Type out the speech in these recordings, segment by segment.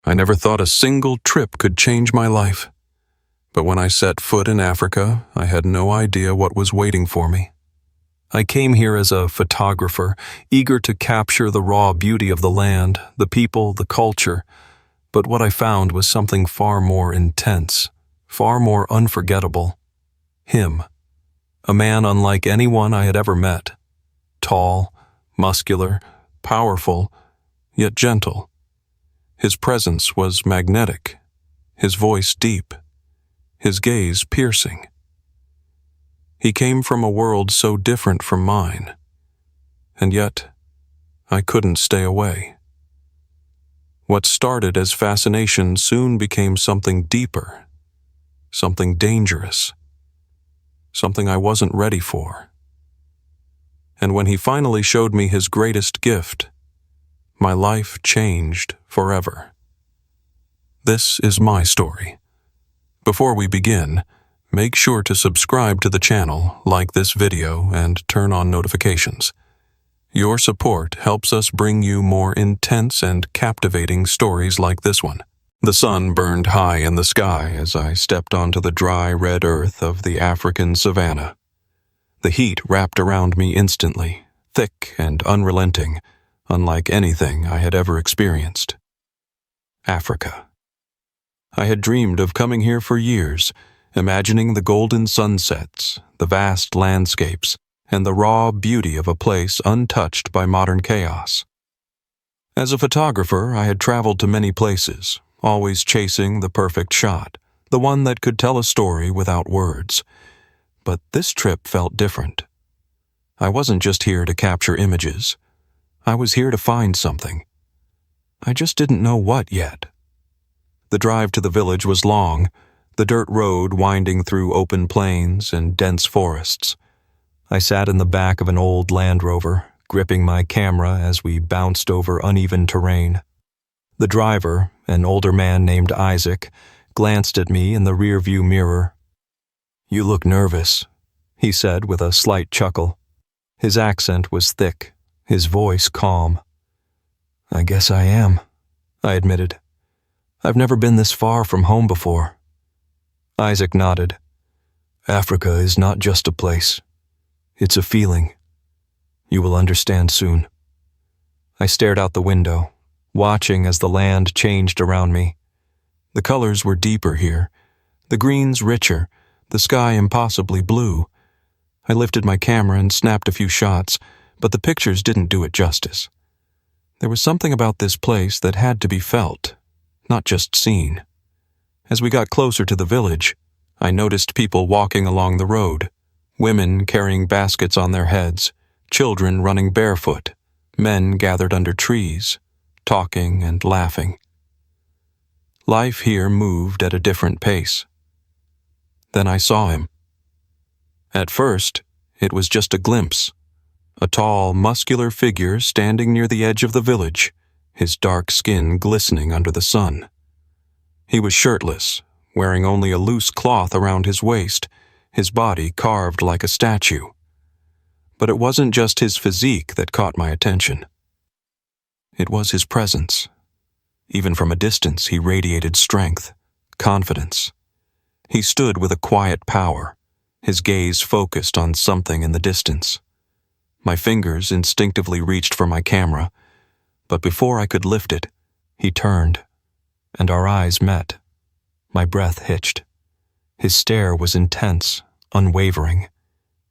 I never thought a single trip could change my life. But when I set foot in Africa, I had no idea what was waiting for me. I came here as a photographer, eager to capture the raw beauty of the land, the people, the culture. But what I found was something far more intense, far more unforgettable. Him, a man unlike anyone I had ever met. Tall, muscular, powerful, yet gentle. His presence was magnetic, his voice deep, his gaze piercing. He came from a world so different from mine, and yet I couldn't stay away. What started as fascination soon became something deeper, something dangerous, something I wasn't ready for. And when he finally showed me his greatest gift, my life changed forever. This is my story. Before we begin, make sure to subscribe to the channel, like this video, and turn on notifications. Your support helps us bring you more intense and captivating stories like this one. The sun burned high in the sky as I stepped onto the dry red earth of the African savanna. The heat wrapped around me instantly, thick and unrelenting, unlike anything I had ever experienced. Africa. I had dreamed of coming here for years, imagining the golden sunsets, the vast landscapes, and the raw beauty of a place untouched by modern chaos. As a photographer, I had traveled to many places, always chasing the perfect shot, the one that could tell a story without words. But this trip felt different. I wasn't just here to capture images. I was here to find something. I just didn't know what yet. The drive to the village was long, the dirt road winding through open plains and dense forests. I sat in the back of an old Land Rover, gripping my camera as we bounced over uneven terrain. The driver, an older man named Isaac, glanced at me in the rearview mirror. "You look nervous," he said with a slight chuckle. His accent was thick, his voice calm. "I guess I am," I admitted. "I've never been this far from home before." Isaac nodded. "Africa is not just a place. It's a feeling. You will understand soon." I stared out the window, watching as the land changed around me. The colors were deeper here, the greens richer, the sky impossibly blue. I lifted my camera and snapped a few shots, but the pictures didn't do it justice. There was something about this place that had to be felt, not just seen. As we got closer to the village, I noticed people walking along the road, women carrying baskets on their heads, children running barefoot, men gathered under trees, talking and laughing. Life here moved at a different pace. Then I saw him. At first, it was just a glimpse. A tall, muscular figure standing near the edge of the village, his dark skin glistening under the sun. He was shirtless, wearing only a loose cloth around his waist, his body carved like a statue. But it wasn't just his physique that caught my attention. It was his presence. Even from a distance, he radiated strength, confidence. He stood with a quiet power, his gaze focused on something in the distance. My fingers instinctively reached for my camera, but before I could lift it, he turned, and our eyes met. My breath hitched. His stare was intense, unwavering.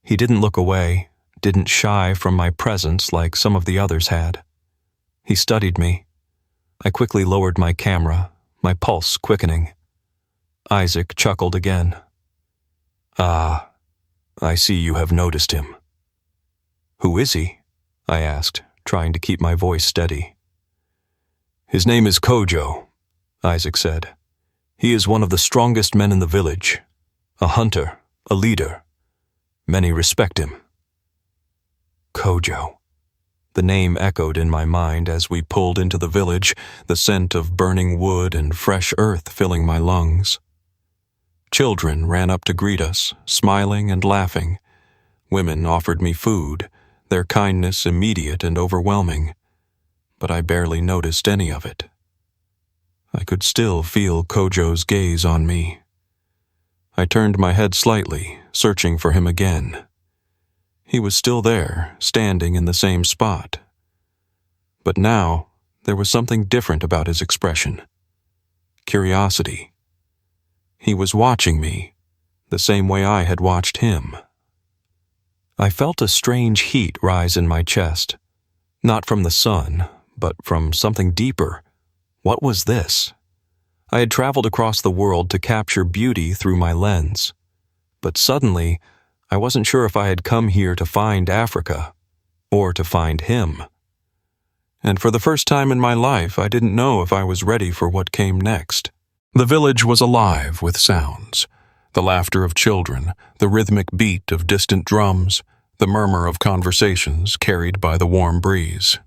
He didn't look away, didn't shy from my presence like some of the others had. He studied me. I quickly lowered my camera, my pulse quickening. Isaac chuckled again. "Ah, I see you have noticed him." "Who is he?" I asked, trying to keep my voice steady. "His name is Kojo," Isaac said. "He is one of the strongest men in the village, a hunter, a leader. Many respect him." Kojo. The name echoed in my mind as we pulled into the village, the scent of burning wood and fresh earth filling my lungs. Children ran up to greet us, smiling and laughing. Women offered me food, their kindness immediate and overwhelming, but I barely noticed any of it. I could still feel Kojo's gaze on me. I turned my head slightly, searching for him again. He was still there, standing in the same spot. But now, there was something different about his expression. Curiosity. He was watching me, the same way I had watched him. I felt a strange heat rise in my chest, not from the sun, but from something deeper. What was this? I had traveled across the world to capture beauty through my lens, but suddenly, I wasn't sure if I had come here to find Africa, or to find him. And for the first time in my life, I didn't know if I was ready for what came next. The village was alive with sounds. The laughter of children, the rhythmic beat of distant drums, the murmur of conversations carried by the warm breeze.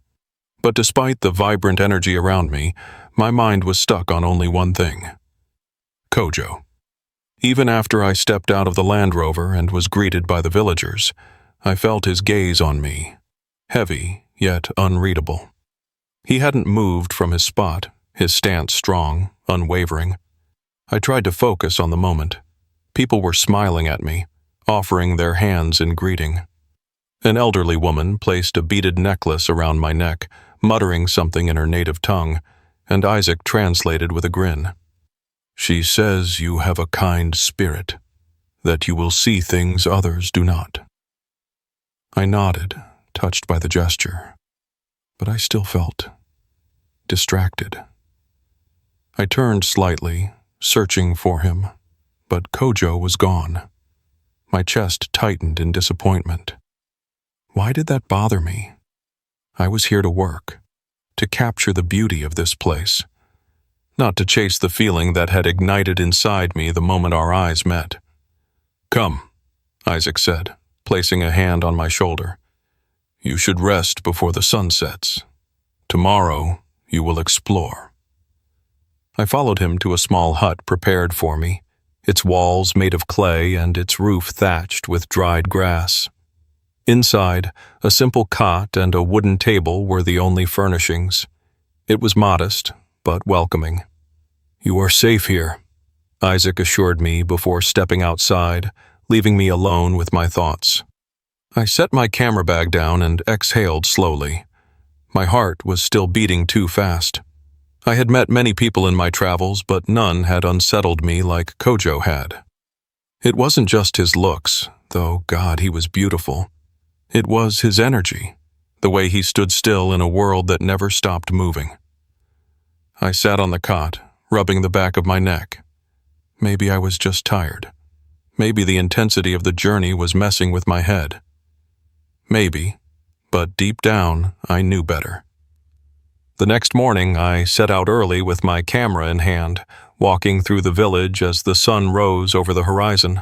But despite the vibrant energy around me, my mind was stuck on only one thing: Kojo. Even after I stepped out of the Land Rover and was greeted by the villagers, I felt his gaze on me, heavy yet unreadable. He hadn't moved from his spot, his stance strong, unwavering. I tried to focus on the moment. People were smiling at me, offering their hands in greeting. An elderly woman placed a beaded necklace around my neck, muttering something in her native tongue, and Isaac translated with a grin. "She says you have a kind spirit, that you will see things others do not." I nodded, touched by the gesture, but I still felt distracted. I turned slightly, searching for him, but Kojo was gone. My chest tightened in disappointment. Why did that bother me? I was here to work, to capture the beauty of this place, not to chase the feeling that had ignited inside me the moment our eyes met. "Come," Isaac said, placing a hand on my shoulder. "You should rest before the sun sets. Tomorrow, you will explore." I followed him to a small hut prepared for me, its walls made of clay and its roof thatched with dried grass. Inside, a simple cot and a wooden table were the only furnishings. It was modest, but welcoming. "You are safe here," Isaac assured me before stepping outside, leaving me alone with my thoughts. I set my camera bag down and exhaled slowly. My heart was still beating too fast. I had met many people in my travels, but none had unsettled me like Kojo had. It wasn't just his looks, though God, he was beautiful. It was his energy, the way he stood still in a world that never stopped moving. I sat on the cot, rubbing the back of my neck. Maybe I was just tired. Maybe the intensity of the journey was messing with my head. Maybe, but deep down, I knew better. The next morning, I set out early with my camera in hand, walking through the village as the sun rose over the horizon.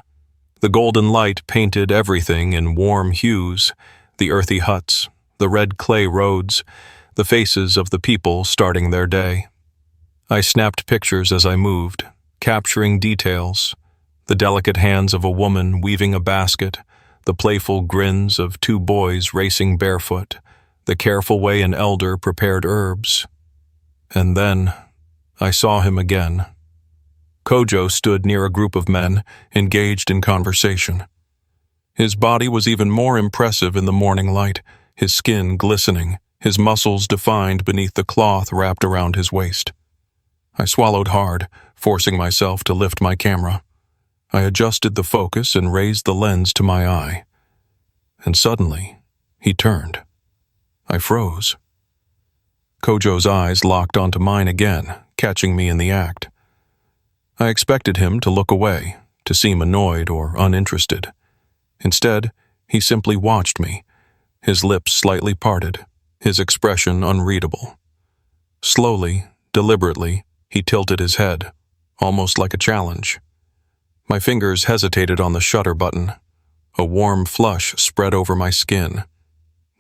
The golden light painted everything in warm hues: the earthy huts, the red clay roads, the faces of the people starting their day. I snapped pictures as I moved, capturing details: the delicate hands of a woman weaving a basket, the playful grins of two boys racing barefoot, the careful way an elder prepared herbs. And then I saw him again. Kojo stood near a group of men, engaged in conversation. His body was even more impressive in the morning light, his skin glistening, his muscles defined beneath the cloth wrapped around his waist. I swallowed hard, forcing myself to lift my camera. I adjusted the focus and raised the lens to my eye. And suddenly, he turned. I froze. Kojo's eyes locked onto mine again, catching me in the act. I expected him to look away, to seem annoyed or uninterested. Instead, he simply watched me, his lips slightly parted, his expression unreadable. Slowly, deliberately, he tilted his head, almost like a challenge. My fingers hesitated on the shutter button. A warm flush spread over my skin.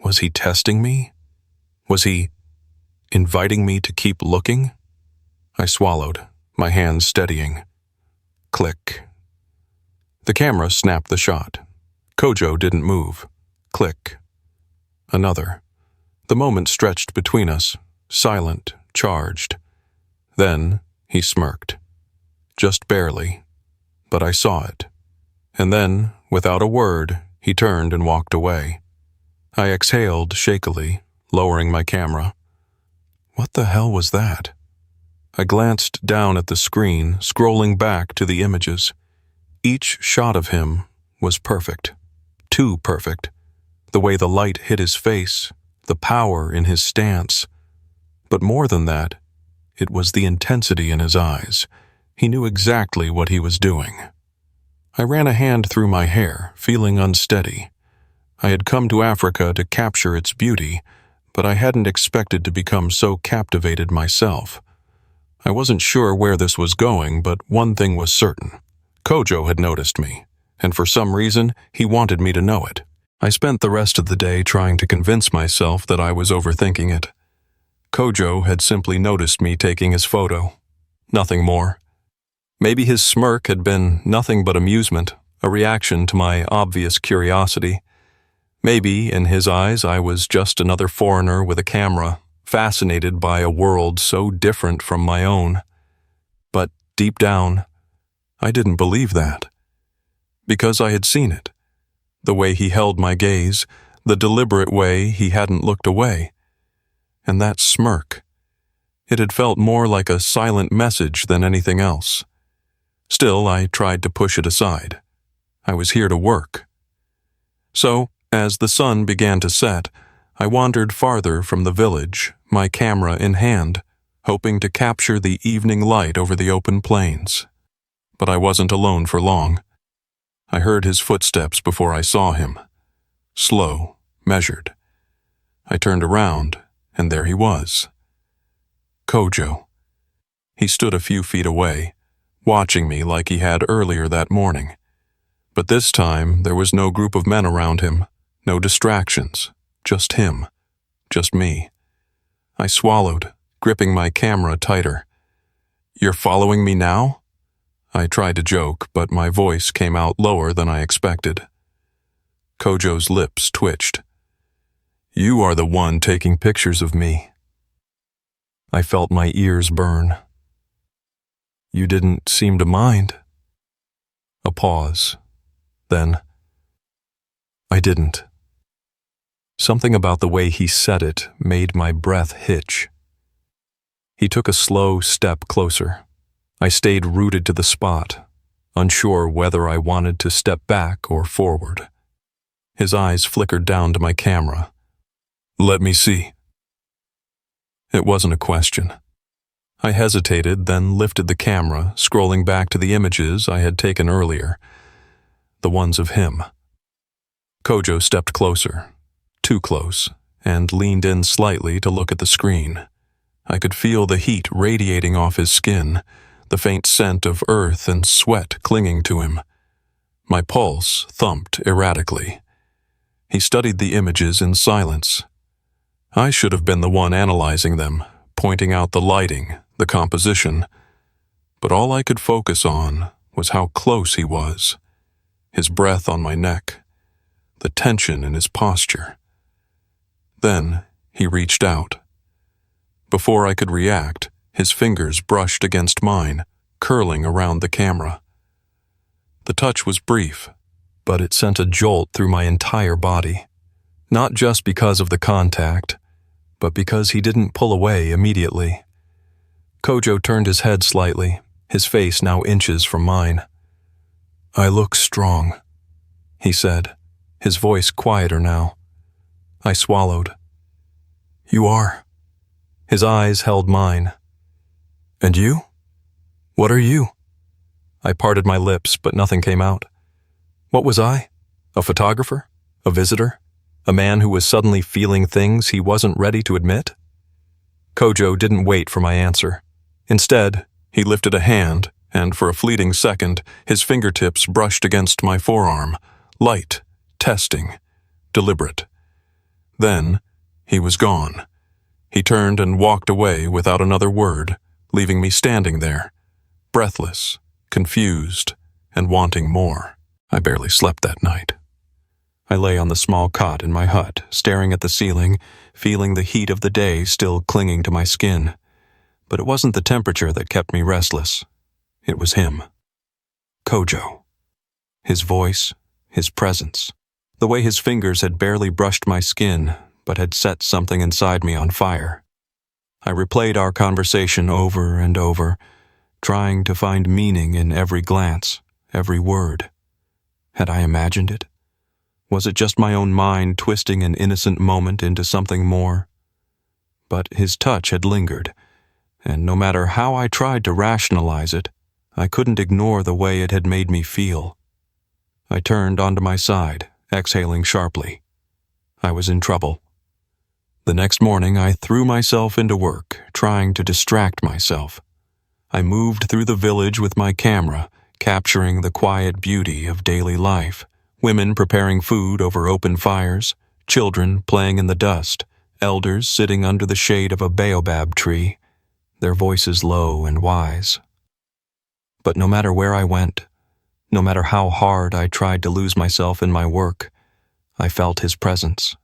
Was he testing me? Was he inviting me to keep looking? I swallowed, my hands steadying. Click. The camera snapped the shot. Kojo didn't move. Click. Another. The moment stretched between us, silent, charged. Then, He smirked. Just barely, but I saw it. And then, without a word, he turned and walked away. I exhaled shakily, lowering my camera. What the hell was that? I glanced down at the screen, scrolling back to the images. Each shot of him was perfect. Too perfect. The way the light hit his face, the power in his stance. But more than that, it was the intensity in his eyes. He knew exactly what he was doing. I ran a hand through my hair, feeling unsteady. I had come to Africa to capture its beauty, but I hadn't expected to become so captivated myself. I wasn't sure where this was going, but one thing was certain. Kojo had noticed me, and for some reason, he wanted me to know it. I spent the rest of the day trying to convince myself that I was overthinking it. Kojo had simply noticed me taking his photo. Nothing more. Maybe his smirk had been nothing but amusement, a reaction to my obvious curiosity. Maybe, in his eyes, I was just another foreigner with a camera, fascinated by a world so different from my own. But deep down, I didn't believe that. Because I had seen it. The way he held my gaze, the deliberate way he hadn't looked away. And that smirk. It had felt more like a silent message than anything else. Still, I tried to push it aside. I was here to work. So, as the sun began to set, I wandered farther from the village, my camera in hand, hoping to capture the evening light over the open plains. But I wasn't alone for long. I heard his footsteps before I saw him. Slow, measured. I turned around, and there he was. Kojo. He stood a few feet away, watching me like he had earlier that morning. But this time, there was no group of men around him, no distractions, just him, just me. I swallowed, gripping my camera tighter. "You're following me now?" I tried to joke, but my voice came out lower than I expected. Kojo's lips twitched. "You are the one taking pictures of me." I felt my ears burn. "You didn't seem to mind." A pause. Then, "I didn't." Something about the way he said it made my breath hitch. He took a slow step closer. I stayed rooted to the spot, unsure whether I wanted to step back or forward. His eyes flickered down to my camera. "Let me see." It wasn't a question. I hesitated, then lifted the camera, scrolling back to the images I had taken earlier, the ones of him. Kojo stepped closer, too close, and leaned in slightly to look at the screen. I could feel the heat radiating off his skin, the faint scent of earth and sweat clinging to him. My pulse thumped erratically. He studied the images in silence. I should have been the one analyzing them, pointing out the lighting, the composition. But all I could focus on was how close he was. His breath on my neck, the tension in his posture. Then he reached out. Before I could react, his fingers brushed against mine, curling around the camera. The touch was brief, but it sent a jolt through my entire body. Not just because of the contact, but because he didn't pull away immediately. Kojo turned his head slightly, his face now inches from mine. "I look strong," he said, his voice quieter now. I swallowed. "You are." His eyes held mine. "And you? What are you?" I parted my lips, but nothing came out. What was I? A photographer? A visitor? A man who was suddenly feeling things he wasn't ready to admit? Kojo didn't wait for my answer. Instead, he lifted a hand, and for a fleeting second, his fingertips brushed against my forearm, light, testing, deliberate. Then, he was gone. He turned and walked away without another word, leaving me standing there, breathless, confused, and wanting more. I barely slept that night. I lay on the small cot in my hut, staring at the ceiling, feeling the heat of the day still clinging to my skin. But it wasn't the temperature that kept me restless. It was him. Kojo. His voice, his presence, the way his fingers had barely brushed my skin but had set something inside me on fire. I replayed our conversation over and over, trying to find meaning in every glance, every word. Had I imagined it? Was it just my own mind twisting an innocent moment into something more? But his touch had lingered, and no matter how I tried to rationalize it, I couldn't ignore the way it had made me feel. I turned onto my side, exhaling sharply. I was in trouble. The next morning, I threw myself into work, trying to distract myself. I moved through the village with my camera, capturing the quiet beauty of daily life. Women preparing food over open fires, children playing in the dust, elders sitting under the shade of a baobab tree, their voices low and wise. But no matter where I went, no matter how hard I tried to lose myself in my work, I felt his presence.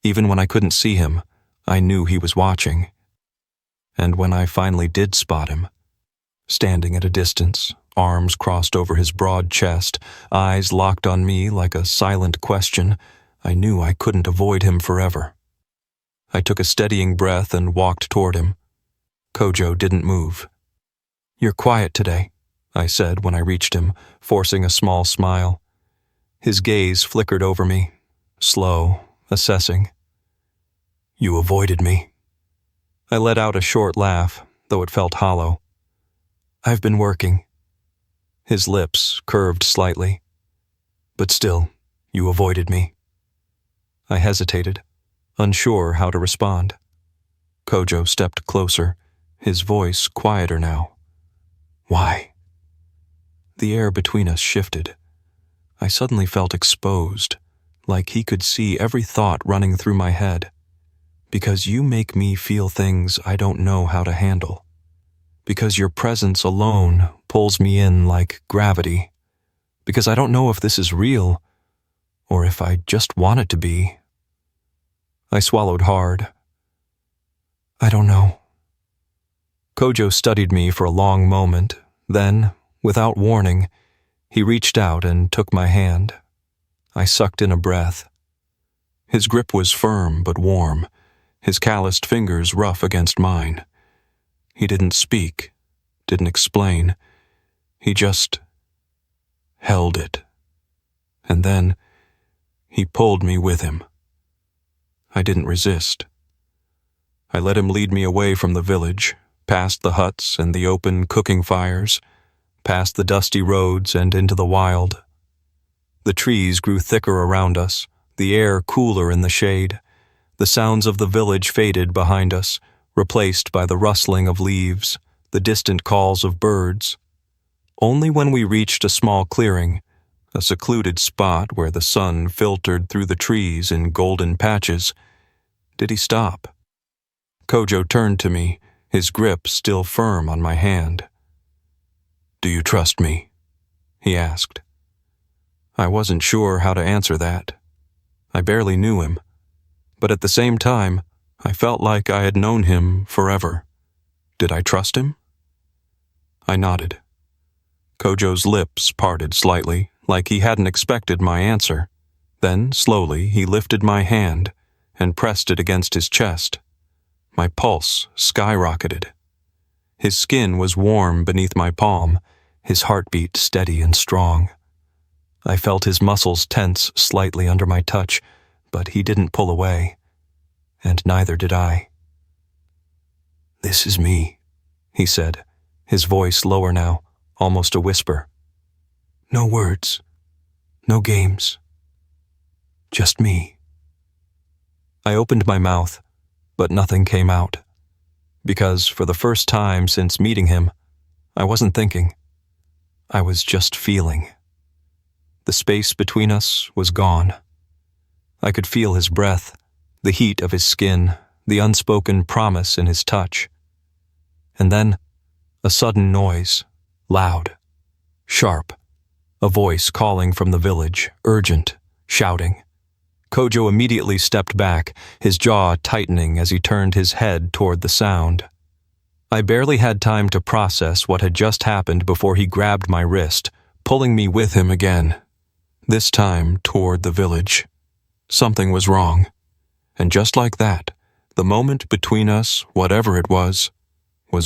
Even when I couldn't see him, I knew he was watching. And when I finally did spot him, standing at a distance, arms crossed over his broad chest, eyes locked on me like a silent question, I knew I couldn't avoid him forever. I took a steadying breath and walked toward him. Kojo didn't move. "You're quiet today," I said when I reached him, forcing a small smile. His gaze flickered over me, slow, assessing. "You avoided me." I let out a short laugh, though it felt hollow. "I've been working." His lips curved slightly. "But still, you avoided me." I hesitated, unsure how to respond. Kojo stepped closer, his voice quieter now. "Why?" The air between us shifted. I suddenly felt exposed, like he could see every thought running through my head. "Because you make me feel things I don't know how to handle. Because your presence alone pulls me in like gravity. Because I don't know if this is real, or if I just want it to be." I swallowed hard. "I don't know." Kojo studied me for a long moment, then, without warning, he reached out and took my hand. I sucked in a breath. His grip was firm but warm, his calloused fingers rough against mine. He didn't speak, didn't explain. He just held it. And then he pulled me with him. I didn't resist. I let him lead me away from the village, past the huts and the open cooking fires, past the dusty roads and into the wild. The trees grew thicker around us, the air cooler in the shade. The sounds of the village faded behind us, replaced by the rustling of leaves, the distant calls of birds. Only when we reached a small clearing, a secluded spot where the sun filtered through the trees in golden patches, did he stop. Kojo turned to me, his grip still firm on my hand. "Do you trust me?" he asked. I wasn't sure how to answer that. I barely knew him. But at the same time, I felt like I had known him forever. Did I trust him? I nodded. Kojo's lips parted slightly, like he hadn't expected my answer. Then, slowly, he lifted my hand and pressed it against his chest. My pulse skyrocketed. His skin was warm beneath my palm, his heartbeat steady and strong. I felt his muscles tense slightly under my touch, but he didn't pull away, and neither did I. "This is me," he said, his voice lower now, almost a whisper. "No words, no games, just me." I opened my mouth, but nothing came out, because for the first time since meeting him, I wasn't thinking. I was just feeling. The space between us was gone. I could feel his breath, the heat of his skin, the unspoken promise in his touch. And then, a sudden noise, loud, sharp, a voice calling from the village, urgent, shouting. Kojo immediately stepped back, his jaw tightening as he turned his head toward the sound. I barely had time to process what had just happened before he grabbed my wrist, pulling me with him again. This time toward the village. Something was wrong. And just like that, the moment between us, whatever it was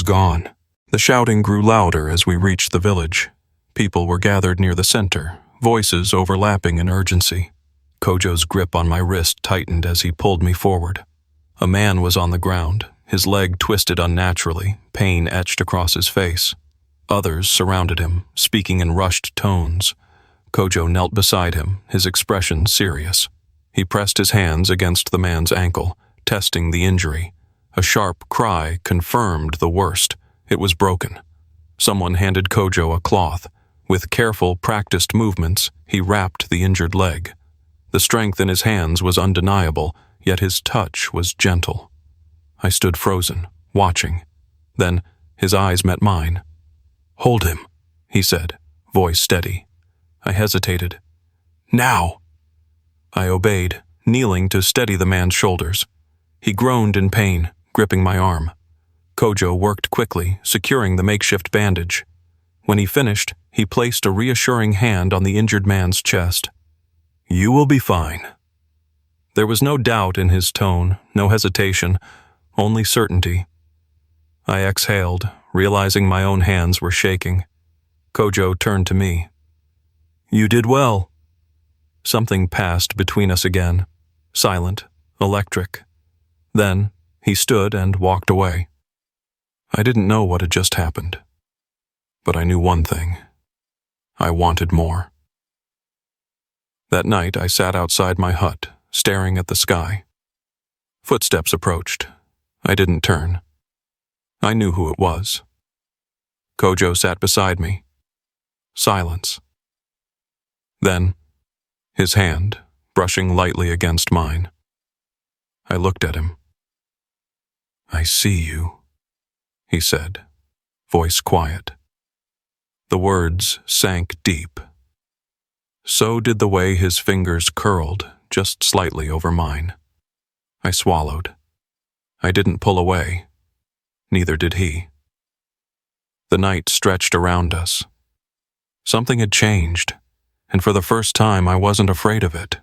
gone. The shouting grew louder as we reached the village. People were gathered near the center, voices overlapping in urgency. Kojo's grip on my wrist tightened as he pulled me forward. A man was on the ground, his leg twisted unnaturally, pain etched across his face. Others surrounded him, speaking in rushed tones. Kojo knelt beside him, his expression serious. He pressed his hands against the man's ankle, testing the injury. A sharp cry confirmed the worst. It was broken. Someone handed Kojo a cloth. With careful, practiced movements, he wrapped the injured leg. The strength in his hands was undeniable, yet his touch was gentle. I stood frozen, watching. Then his eyes met mine. "Hold him," he said, voice steady. I hesitated. "Now!" I obeyed, kneeling to steady the man's shoulders. He groaned in pain, gripping my arm. Kojo worked quickly, securing the makeshift bandage. When he finished, he placed a reassuring hand on the injured man's chest. "You will be fine." There was no doubt in his tone, no hesitation, only certainty. I exhaled, realizing my own hands were shaking. Kojo turned to me. "You did well." Something passed between us again, silent, electric. Then he stood and walked away. I didn't know what had just happened, but I knew one thing. I wanted more. That night I sat outside my hut, staring at the sky. Footsteps approached. I didn't turn. I knew who it was. Kojo sat beside me. Silence. Then, his hand brushing lightly against mine. I looked at him. "I see you," he said, voice quiet. The words sank deep. So did the way his fingers curled just slightly over mine. I swallowed. I didn't pull away. Neither did he. The night stretched around us. Something had changed, and for the first time I wasn't afraid of it.